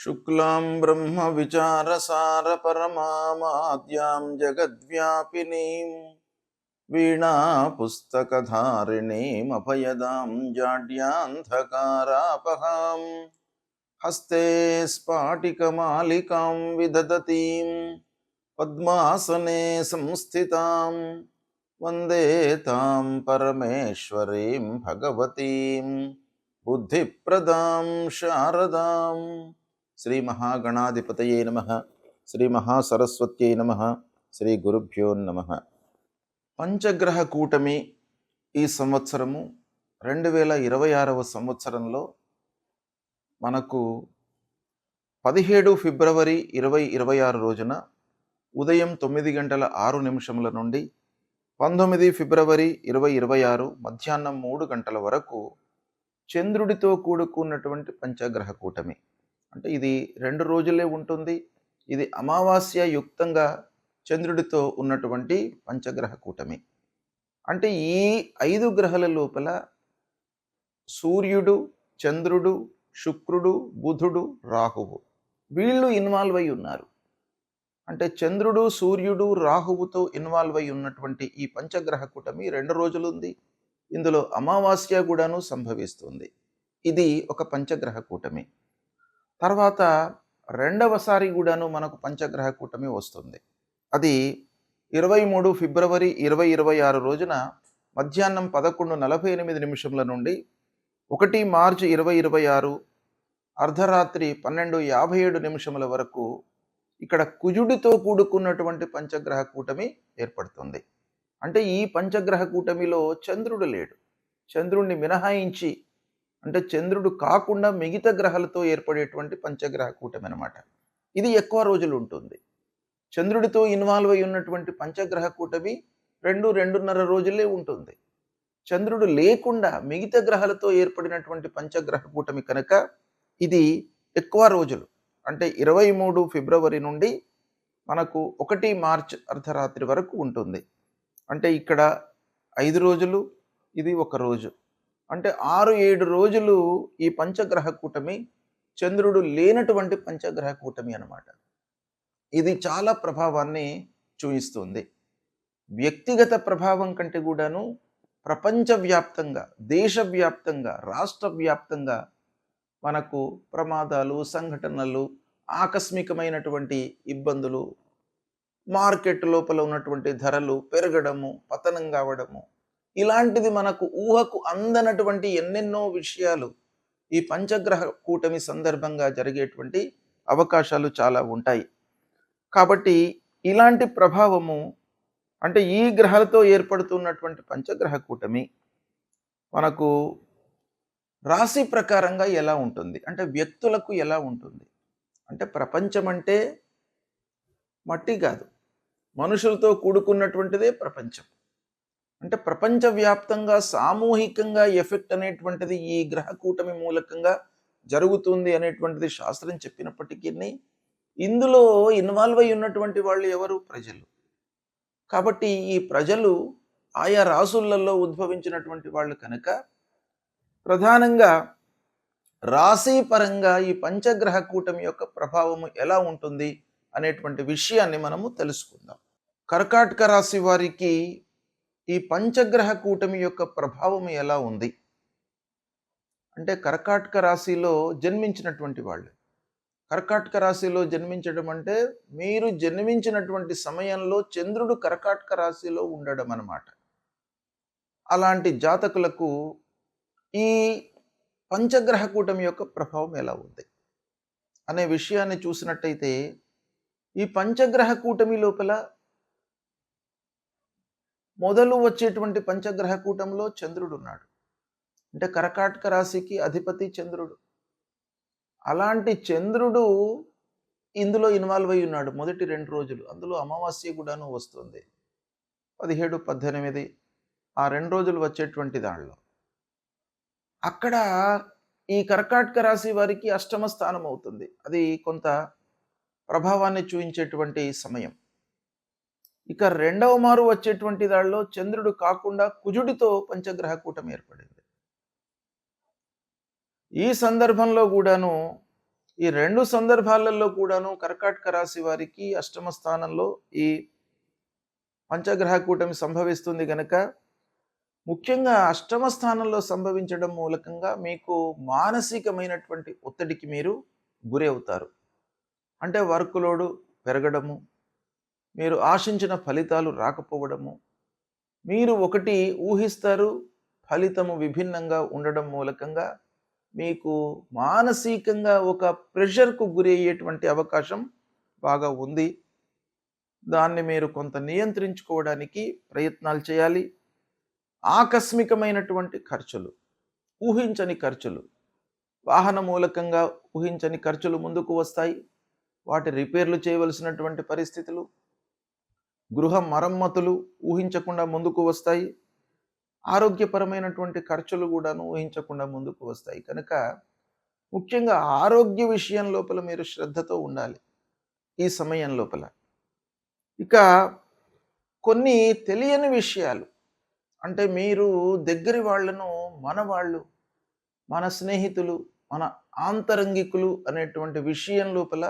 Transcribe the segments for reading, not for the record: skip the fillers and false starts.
शुक्लां ब्रह्मविचारसारपरमामाद्यां जगद्व्यापिनीं वीणापुस्तकधारिणीमभयदां जाड्यान्धकारापहां हस्ते स्फाटिकमालिकां विदधतीं पद्मासने संस्थितां वन्दे तां परमेश्वरीं भगवतीं बुद्धिप्रदां शारदां। శ్రీ మహాగణాధిపతయే నమః. శ్రీ మహాసరస్వత్యై నమః. శ్రీ గురుభ్యో నమః. పంచగ్రహ కూటమి ఈ సంవత్సరము 2026వ సంవత్సరంలో మనకు 17 ఫిబ్రవరి 2026 రోజున ఉదయం 9:06 నుండి 19 ఫిబ్రవరి 2026 మధ్యాహ్నం 3 గంటల వరకు చంద్రుడితో కూడుకున్నటువంటి పంచగ్రహ కూటమి. అంటే ఇది 2 రోజులే ఉంటుంది. ఇది అమావాస్య యుక్తంగా చంద్రుడితో ఉన్నటువంటి పంచగ్రహ కూటమి. అంటే ఈ 5 గ్రహాల లోపల సూర్యుడు, చంద్రుడు, శుక్రుడు, బుధుడు, రాహువు వీళ్ళు ఇన్వాల్వ్ అయి ఉన్నారు. అంటే చంద్రుడు, సూర్యుడు, రాహువుతో ఇన్వాల్వ్ అయి ఉన్నటువంటి ఈ పంచగ్రహ కూటమి 2 రోజులు ఉంది. ఇందులో అమావాస్య కూడాను సంభవిస్తుంది. ఇది ఒక పంచగ్రహ కూటమి. తర్వాత రెండవసారి కూడాను మనకు పంచగ్రహ కూటమి వస్తుంది. అది 23 ఫిబ్రవరి 2026 రోజున మధ్యాహ్నం 11:48 నుండి 1 మార్చి 2026 అర్ధరాత్రి 12:57 వరకు ఇక్కడ కుజుడితో కూడుకున్నటువంటి పంచగ్రహ కూటమి ఏర్పడుతుంది. అంటే ఈ పంచగ్రహ కూటమిలో చంద్రుడు లేడు. చంద్రుడిని మినహాయించి అంటే చంద్రుడు కాకుండా మిగతా గ్రహాలతో ఏర్పడేటువంటి పంచగ్రహ కూటమి అన్నమాట. ఇది ఎక్కువ రోజులు ఉంటుంది. చంద్రుడితో ఇన్వాల్వ్ అయి ఉన్నటువంటి పంచగ్రహ కూటమి 2-2.5 రోజులే ఉంటుంది. చంద్రుడు లేకుండా మిగతా గ్రహాలతో ఏర్పడినటువంటి పంచగ్రహ కూటమి కనుక ఇది ఎక్కువ రోజులు. అంటే 23 ఫిబ్రవరి నుండి మనకు 1 మార్చ్ అర్ధరాత్రి వరకు ఉంటుంది. అంటే ఇక్కడ 5 రోజులు, ఇది 1 రోజు. అంటే 6-7 రోజులు ఈ పంచగ్రహ కూటమి చంద్రుడు లేనటువంటి పంచగ్రహ కూటమి అన్నమాట. ఇది చాలా ప్రభావాన్ని చూపిస్తుంది. వ్యక్తిగత ప్రభావం కంటే కూడాను ప్రపంచవ్యాప్తంగా, దేశవ్యాప్తంగా, రాష్ట్ర వ్యాప్తంగా మనకు ప్రమాదాలు, సంఘటనలు, ఆకస్మికమైనటువంటి ఇబ్బందులు, మార్కెట్ లోపల ఉన్నటువంటి ధరలు పెరగడము, పతనం కావడము, ఇలాంటిది మనకు ఊహకు అందనటువంటి ఎన్నెన్నో విషయాలు ఈ పంచగ్రహ కూటమి సందర్భంగా జరిగేటువంటి అవకాశాలు చాలా ఉంటాయి. కాబట్టి ఇలాంటి ప్రభావము అంటే ఈ గ్రహాలతో ఏర్పడుతున్నటువంటి పంచగ్రహ కూటమి మనకు రాశి ప్రకారంగా ఎలా ఉంటుంది, అంటే వ్యక్తులకు ఎలా ఉంటుంది. అంటే ప్రపంచం అంటే మట్టి కాదు, మనుషులతో కూడుకున్నటువంటిదే ప్రపంచం. అంటే ప్రపంచవ్యాప్తంగా సామూహికంగా ఎఫెక్ట్ అనేటువంటిది ఈ గ్రహ కూటమి మూలకంగా జరుగుతుంది అనేటువంటిది శాస్త్రం చెప్పినప్పటికీ ఇందులో ఇన్వాల్వ్ అయి ఉన్నటువంటి వాళ్ళు ఎవరు? ప్రజలు. కాబట్టి ఈ ప్రజలు ఆయా రాసులలో ఉద్భవించినటువంటి వాళ్ళు కనుక ప్రధానంగా రాశి పరంగా ఈ పంచగ్రహ కూటమి యొక్క ప్రభావము ఎలా ఉంటుంది అనేటువంటి విషయాన్ని మనము తెలుసుకుందాం. కర్కాటక రాశి వారికి ఈ పంచగ్రహ కూటమి యొక్క ప్రభావం ఎలా ఉంది అంటే కర్కాటక రాశిలో జన్మించినటువంటి వాళ్ళు. కర్కాటక రాశిలో జన్మించడం అంటే మీరు జన్మించినటువంటి సమయంలో చంద్రుడు కర్కాటక రాశిలో ఉండడం అన్నమాట. అలాంటి జాతకులకు ఈ పంచగ్రహ కూటమి యొక్క ప్రభావం ఎలా ఉంది అనే విషయాన్ని చూసినట్టయితే ఈ పంచగ్రహ కూటమి లోపల మొదలు వచ్చేటువంటి పంచగ్రహ కూటంలో చంద్రుడు ఉన్నాడు. అంటే కర్కాటక రాశికి అధిపతి చంద్రుడు. అలాంటి చంద్రుడు ఇందులో ఇన్వాల్వ్ అయి ఉన్నాడు మొదటి 2 రోజులు. అందులో అమావాస్య కూడాను వస్తుంది 17, 18 ఆ 2 రోజులు వచ్చేటువంటి దానిలో. అక్కడ ఈ కర్కాటక రాశి వారికి అష్టమ స్థానం అవుతుంది. అది కొంత ప్రభావాన్ని చూపించేటువంటి సమయం. ఇక రెండవ మారు వచ్చేటువంటి దానిలో చంద్రుడు కాకుండా కుజుడితో పంచగ్రహ కూటమి ఏర్పడింది. ఈ సందర్భంలో కూడాను ఈ 2 సందర్భాలలో కూడాను కర్కాటక రాశి వారికి అష్టమ స్థానంలో ఈ పంచగ్రహ కూటమి సంభవిస్తుంది గనక, ముఖ్యంగా అష్టమ స్థానంలో సంభవించడం మూలకంగా మీకు మానసికమైనటువంటి ఒత్తిడికి మీరు గురి అవుతారు. అంటే వర్క్ లోడు పెరగడము, మీరు ఆశించిన ఫలితాలు రాకపోవడము, మీరు ఒకటి ఊహిస్తారు, ఫలితము విభిన్నంగా ఉండడం మూలకంగా మీకు మానసికంగా ఒక ప్రెషర్‌కు గురి అయ్యేటువంటి అవకాశం బాగా ఉంది. దాన్ని మీరు కొంత నియంత్రించుకోవడానికి ప్రయత్నాలు చేయాలి. ఆకస్మికమైనటువంటి ఖర్చులు, ఊహించని ఖర్చులు, వాహన మూలకంగా ఊహించని ఖర్చులు ముందుకు వస్తాయి. వాటి రిపేర్లు చేయవలసినటువంటి పరిస్థితులు, గృహ మరమ్మతులు ఊహించకుండా ముందుకు వస్తాయి. ఆరోగ్యపరమైనటువంటి ఖర్చులు కూడాను ఊహించకుండా ముందుకు వస్తాయి. కనుక ముఖ్యంగా ఆరోగ్య విషయం లోపల మీరు శ్రద్ధతో ఉండాలి ఈ సమయం లోపల. ఇక కొన్ని తెలియని విషయాలు, అంటే మీరు దగ్గరి వాళ్ళను మన వాళ్ళు, మన స్నేహితులు, మన ఆంతరంగికులు అనేటువంటి విషయం లోపల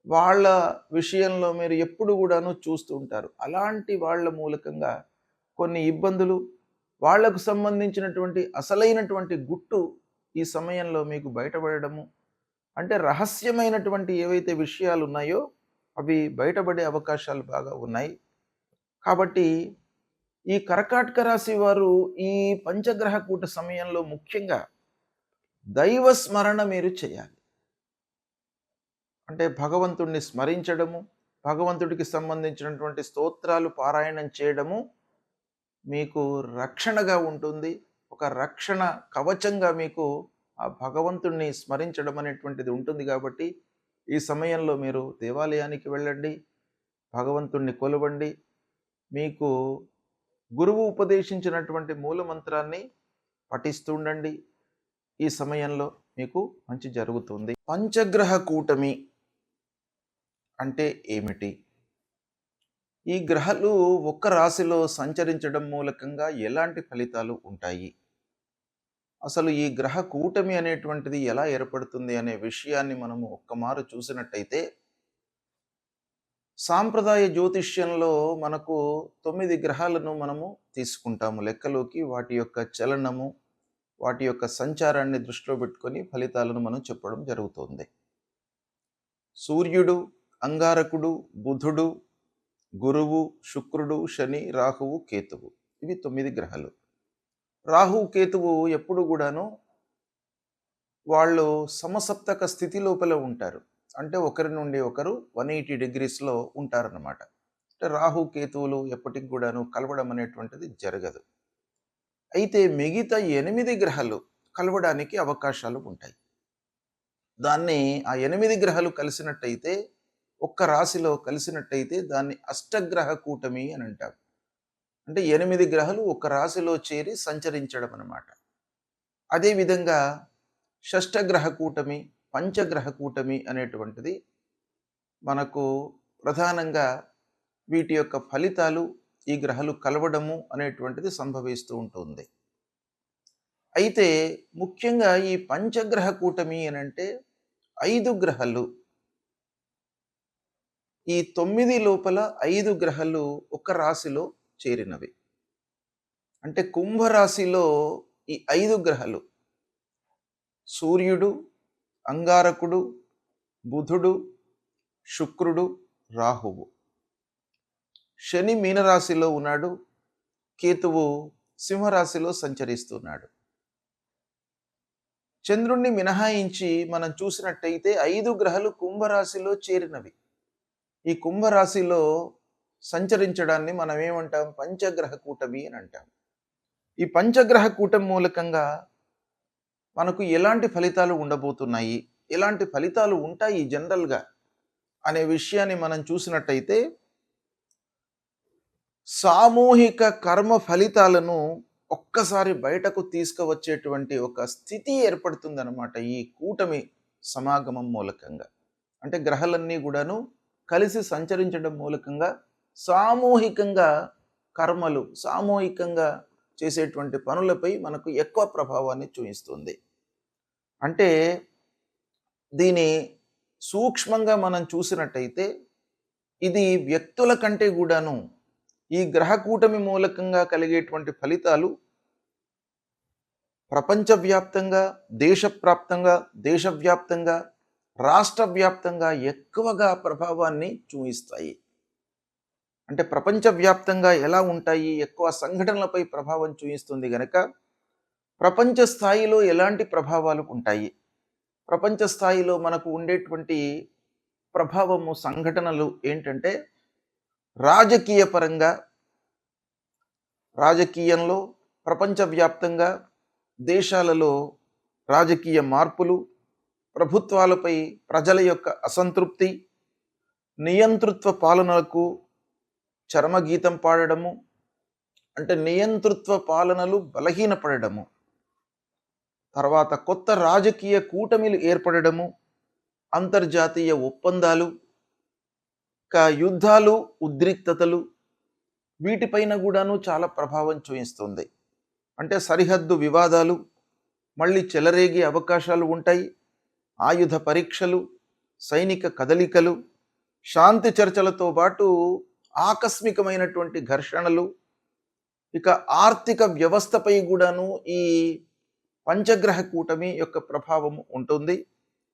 వాళ్ళ విషయంలో మీరు ఎప్పుడు కూడాను చూస్తూ ఉంటారు. అలాంటి వాళ్ళ మూలకంగా కొన్ని ఇబ్బందులు, వాళ్లకు సంబంధించినటువంటి అసలైనటువంటి గుట్టు ఈ సమయంలో మీకు బయటపడడము, అంటే రహస్యమైనటువంటి ఏవైతే విషయాలు ఉన్నాయో అవి బయటపడే అవకాశాలు బాగా ఉన్నాయి. కాబట్టి ఈ కర్కాటక రాశి వారు ఈ పంచగ్రహ కూట సమయంలో ముఖ్యంగా దైవ స్మరణ మీరు చేయాలి. అంటే భగవంతుడిని స్మరించడము, భగవంతుడికి సంబంధించినటువంటి స్తోత్రాలు పారాయణం చేయడము మీకు రక్షణగా ఉంటుంది. ఒక రక్షణ కవచంగా మీకు ఆ భగవంతుణ్ణి స్మరించడం అనేటువంటిది ఉంటుంది. కాబట్టి ఈ సమయంలో మీరు దేవాలయానికి వెళ్ళండి, భగవంతుణ్ణి కొలవండి. మీకు గురువు ఉపదేశించినటువంటి మూలమంత్రాన్ని పఠిస్తుండండి. ఈ సమయంలో మీకు మంచి జరుగుతుంది. పంచగ్రహ కూటమి అంటే ఏమిటి? ఈ గ్రహాలు ఒక్క రాశిలో సంచరించడం మూలకంగా ఎలాంటి ఫలితాలు ఉంటాయి? అసలు ఈ గ్రహ కూటమి అనేటువంటిది ఎలా ఏర్పడుతుంది అనే విషయాన్ని మనము ఒక్కమారు చూసినట్టయితే, సాంప్రదాయ జ్యోతిష్యంలో మనకు 9 గ్రహాలను మనము తీసుకుంటాము లెక్కలోకి. వాటి యొక్క చలనము, వాటి యొక్క సంచారాన్ని దృష్టిలో పెట్టుకొని ఫలితాలను మనం చెప్పడం జరుగుతుంది. సూర్యుడు, అంగారకుడు, బుధుడు, గురువు, శుక్రుడు, శని, రాహువు, కేతువు, ఇవి 9 గ్రహాలు. రాహు, కేతువు ఎప్పుడు కూడాను వాళ్ళు సమసప్తక స్థితి లోపల ఉంటారు. అంటే ఒకరి నుండి ఒకరు 180 డిగ్రీస్లో ఉంటారన్నమాట. అంటే రాహు, కేతువులు ఎప్పటికి కూడాను కలవడం అనేటువంటిది జరగదు. అయితే మిగతా 8 గ్రహాలు కలవడానికి అవకాశాలు ఉంటాయి. దాన్ని ఆ 8 గ్రహాలు కలిసినట్టయితే, ఒక్క రాశిలో కలిసినట్టయితే దాన్ని అష్టగ్రహ కూటమి అని అంటారు. అంటే 8 గ్రహాలు ఒక రాశిలో చేరి సంచరించడం అన్నమాట. అదేవిధంగా షష్టగ్రహ కూటమి, పంచగ్రహ కూటమి అనేటువంటిది మనకు ప్రధానంగా వీటి యొక్క ఫలితాలు ఈ గ్రహాలు కలవడము అనేటువంటిది సంభవిస్తూ ఉంటుంది. అయితే ముఖ్యంగా ఈ పంచగ్రహ కూటమి అని అంటే 5 గ్రహాలు, ఈ 9 లోపల 5 గ్రహాలు ఒక రాశిలో చేరినవి. అంటే కుంభరాశిలో ఈ 5 గ్రహాలు సూర్యుడు, అంగారకుడు, బుధుడు, శుక్రుడు, రాహువు. శని మీనరాశిలో ఉన్నాడు, కేతువు సింహరాశిలో సంచరిస్తున్నాడు. చంద్రుణ్ణి మినహాయించి మనం చూసినట్టయితే 5 గ్రహాలు కుంభరాశిలో చేరినవి. ఈ కుంభరాశిలో సంచరించడాన్ని మనం ఏమంటాం? పంచగ్రహ కూటమి అని అంటాం. ఈ పంచగ్రహ కూటమి మూలకంగా మనకు ఎలాంటి ఫలితాలు ఉండబోతున్నాయి, ఎలాంటి ఫలితాలు ఉంటాయి జనరల్గా అనే విషయాన్ని మనం చూసినట్టయితే, సామూహిక కర్మ ఫలితాలను ఒక్కసారి బయటకు తీసుకువచ్చేటువంటి ఒక స్థితి ఏర్పడుతుందన్నమాట ఈ కూటమి సమాగమం మూలకంగా. అంటే గ్రహాలన్నీ కూడాను కలిసి సంచరించడం మూలకంగా సామూహికంగా కర్మలు, సామూహికంగా చేసేటువంటి పనులపై మనకు ఎక్కువ ప్రభావాన్ని చూపిస్తుంది. అంటే దీని సూక్ష్మంగా మనం చూసినట్టయితే ఇది వ్యక్తుల కంటే కూడాను ఈ గ్రహ కూటమి మూలకంగా కలిగేటువంటి ఫలితాలు ప్రపంచవ్యాప్తంగా, దేశవ్యాప్తంగా, రాష్ట్ర వ్యాప్తంగా ఎక్కువగా ప్రభావాన్ని చూపిస్తాయి. అంటే ప్రపంచవ్యాప్తంగా ఎలా ఉంటాయి, ఎక్కువ సంఘటనలపై ప్రభావం చూపిస్తుంది గనక ప్రపంచ స్థాయిలో ఎలాంటి ప్రభావాలు ఉంటాయి, ప్రపంచ స్థాయిలో మనకు ఉండేటువంటి ప్రభావము సంఘటనలు ఏంటంటే రాజకీయ పరంగా, రాజకీయంలో ప్రపంచవ్యాప్తంగా దేశాలలో రాజకీయ మార్పులు, ప్రభుత్వాలపై ప్రజల యొక్క అసంతృప్తి, నియంతృత్వ పాలనలకు చరమగీతం పాడడము, అంటే నియంతృత్వ పాలనలు బలహీనపడము, తర్వాత కొత్త రాజకీయ కూటమిలు ఏర్పడము, అంతర్జాతీయ ఒప్పందాలు, యుద్ధాలు, ఉద్రిక్తతలు, వీటిపైన కూడాను చాలా ప్రభావం చూపిస్తుంది. అంటే సరిహద్దు వివాదాలు మళ్ళీ చెలరేగే అవకాశాలు ఉంటాయి. ఆయుధ పరీక్షలు, సైనిక కదలికలు, శాంతి చర్చలతో పాటు ఆకస్మికమైనటువంటి ఘర్షణలు, ఇక ఆర్థిక వ్యవస్థపై కూడాను ఈ పంచగ్రహ కూటమి యొక్క ప్రభావం ఉంటుంది.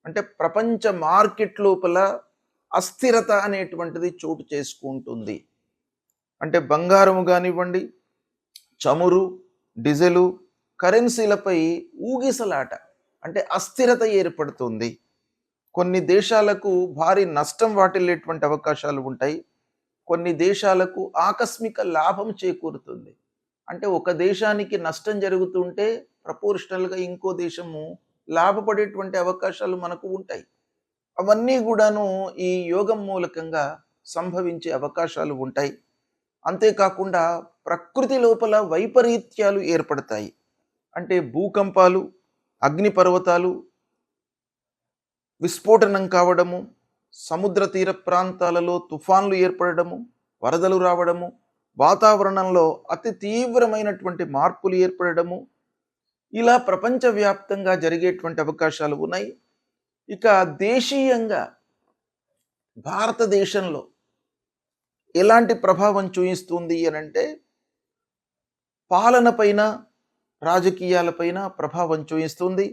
అంటే ప్రపంచ మార్కెట్ లోపల అస్థిరత అనేటువంటిది చోటు చేసుకుంటుంది. అంటే బంగారము కానివ్వండి, చమురు, డీజిలు, కరెన్సీలపై ఊగిసలాట, అంటే అస్థిరత ఏర్పడుతుంది. కొన్ని దేశాలకు భారీ నష్టం వాటిల్లేటువంటి అవకాశాలు ఉంటాయి. కొన్ని దేశాలకు ఆకస్మిక లాభం చేకూరుతుంది. అంటే ఒక దేశానికి నష్టం జరుగుతుంటే ప్రపోర్షనల్గా ఇంకో దేశము లాభపడేటువంటి అవకాశాలు మనకు ఉంటాయి. అవన్నీ కూడాను ఈ యోగం మూలకంగా సంభవించే అవకాశాలు ఉంటాయి. అంతేకాకుండా ప్రకృతి లోపల వైపరీత్యాలు ఏర్పడతాయి. అంటే భూకంపాలు, అగ్నిపర్వతాలు విస్ఫోటనం కావడము, సముద్ర తీర ప్రాంతాలలో తుఫాన్లు ఏర్పడము, వరదలు రావడము, వాతావరణంలో అతి తీవ్రమైనటువంటి మార్పులు ఏర్పడము, ఇలా ప్రపంచవ్యాప్తంగా జరిగేటువంటి అవకాశాలు ఉన్నాయి. ఇక దేశీయంగా భారతదేశంలో ఎలాంటి ప్రభావం చూపిస్తుంది అనంటే పాలనపైన, రాజకీయాలపైన ప్రభావం చూపిస్తుంది.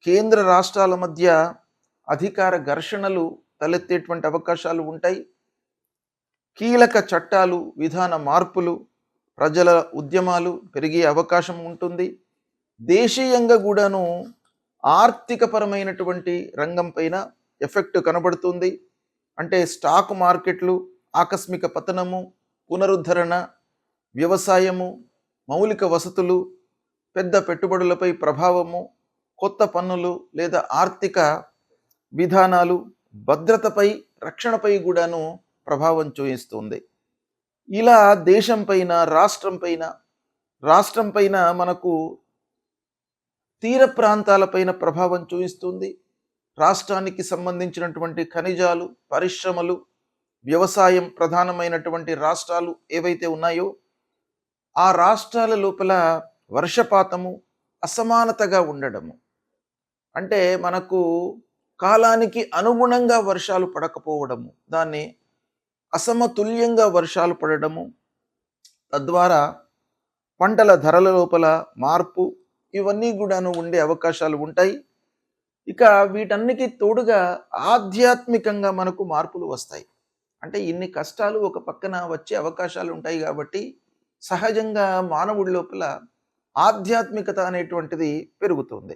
కేంద్ర రాష్ట్రాల మధ్య అధికార ఘర్షణలు తలెత్తేటువంటి అవకాశాలు ఉంటాయి. కీలక చట్టాలు, విధాన మార్పులు, ప్రజల ఉద్యమాలు పెరిగే అవకాశం ఉంటుంది. దేశీయంగా కూడాను ఆర్థికపరమైనటువంటి రంగం పైన ఎఫెక్ట్ కనబడుతుంది. అంటే స్టాక్ మార్కెట్లు ఆకస్మిక పతనము, పునరుద్ధరణ, వ్యవసాయము, మౌలిక వసతులు, పెద్ద పెట్టుబడులపై ప్రభావము, కొత్త పన్నులు లేదా ఆర్థిక విధానాలు, భద్రతపై, రక్షణపై కూడాను ప్రభావం చూపిస్తుంది. ఇలా దేశం పైన, రాష్ట్రం పైన మనకు తీర ప్రాంతాలపైన ప్రభావం చూపిస్తుంది. రాష్ట్రానికి సంబంధించినటువంటి ఖనిజాలు, పరిశ్రమలు, వ్యవసాయం ప్రధానమైనటువంటి రాష్ట్రాలు ఏవైతే ఉన్నాయో ఆ రాష్ట్రాల లోపల వర్షపాతము అసమానతగా ఉండడము, అంటే మనకు కాలానికి అనుగుణంగా వర్షాలు పడకపోవడము, దాన్ని అసమతుల్యంగా వర్షాలు పడడము, తద్వారా పంటల ధరల లోపల మార్పు, ఇవన్నీ కూడాను ఉండే అవకాశాలు ఉంటాయి. ఇక వీటన్నికి తోడుగా ఆధ్యాత్మికంగా మనకు మార్పులు వస్తాయి. అంటే ఇన్ని కష్టాలు ఒక పక్కన వచ్చే అవకాశాలు ఉంటాయి కాబట్టి సహజంగా మానవుడి లోపల ఆధ్యాత్మికత అనేటువంటిది పెరుగుతుంది.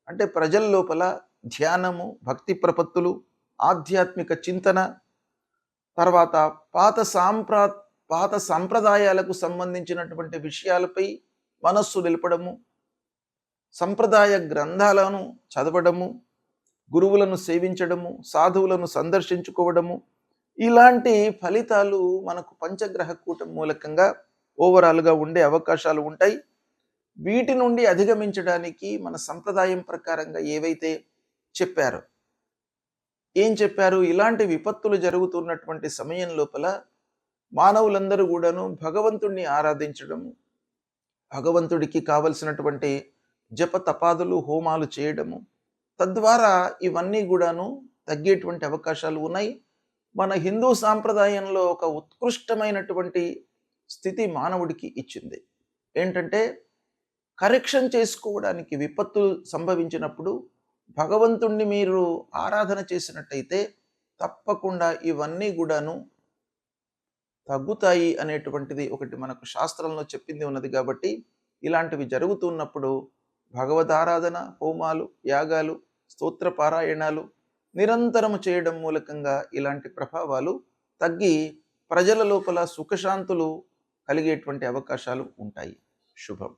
అంటే ప్రజల లోపల ధ్యానము, భక్తి ప్రపత్తులు, ఆధ్యాత్మిక చింతన, తర్వాత పాత సంప్రదాయాలకు సంబంధించినటువంటి విషయాలపై మనస్సు నిలపడము, సంప్రదాయ గ్రంథాలను చదవడము, గురువులను సేవించడము, సాధువులను సందర్శించుకోవడము, ఇలాంటి ఫలితాలు మనకు పంచగ్రహ కూటమి మూలకంగా ఓవరాల్గా ఉండే అవకాశాలు ఉంటాయి. వీటి నుండి అధిగమించడానికి మన సంప్రదాయం ప్రకారంగా ఏవైతే చెప్పారో, ఏం చెప్పారు, ఇలాంటి విపత్తులు జరుగుతున్నటువంటి సమయం లోపల మానవులందరూ కూడాను భగవంతుణ్ణి ఆరాధించడము, భగవంతుడికి కావలసినటువంటి జప తపాదులు, హోమాలు చేయడము, తద్వారా ఇవన్నీ కూడాను తగ్గేటువంటి అవకాశాలు ఉన్నాయి. మన హిందూ సాంప్రదాయంలో ఒక ఉత్కృష్టమైనటువంటి స్థితి మానవుడికి ఇచ్చింది. ఏంటంటే కరెక్షన్ చేసుకోవడానికి విపత్తులు సంభవించినప్పుడు భగవంతుణ్ణి మీరు ఆరాధన చేసినట్టయితే తప్పకుండా ఇవన్నీ కూడాను తగ్గుతాయి అనేటువంటిది ఒకటి మనకు శాస్త్రంలో చెప్పింది ఉన్నది. కాబట్టి ఇలాంటివి జరుగుతున్నప్పుడు భగవదారాధన, హోమాలు, యాగాలు, స్తోత్ర పారాయణాలు నిరంతరము చేయడం మూలకంగా ఇలాంటి ప్రభావాలు తగ్గి ప్రజల లోపల సుఖశాంతులు కలిగేటువంటి అవకాశాలు ఉంటాయి. శుభం.